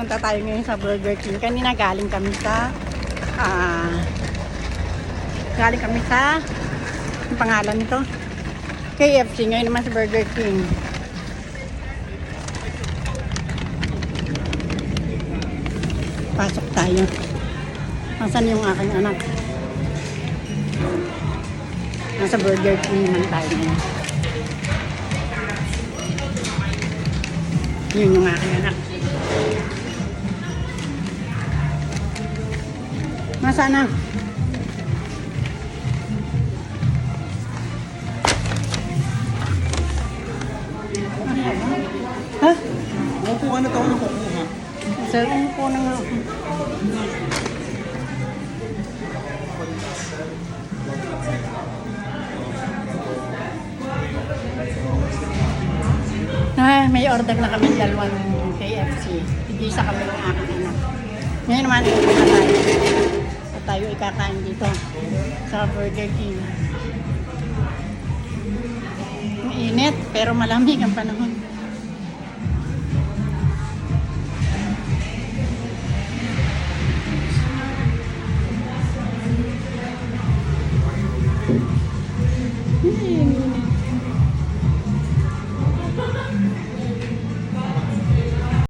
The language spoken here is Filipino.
Punta tayo ngayon sa Burger King. Kanina galing kami sa ang pangalan nito? KFC. Ngayon naman sa Burger King. Pasok tayo. Nasaan yung aking anak? Nasa Burger King naman tayo ngayon. Yun yung aking anak. Nasaan na? Ha? Kukuha na tayo ng kukuha. Sir, po na nga ako. May order na kami dalawang KFC. Tig-isa kami ng aking anak. Ngayon naman, tayo ikakain dito sa Burger King. Mainit, pero malamig ang panahon.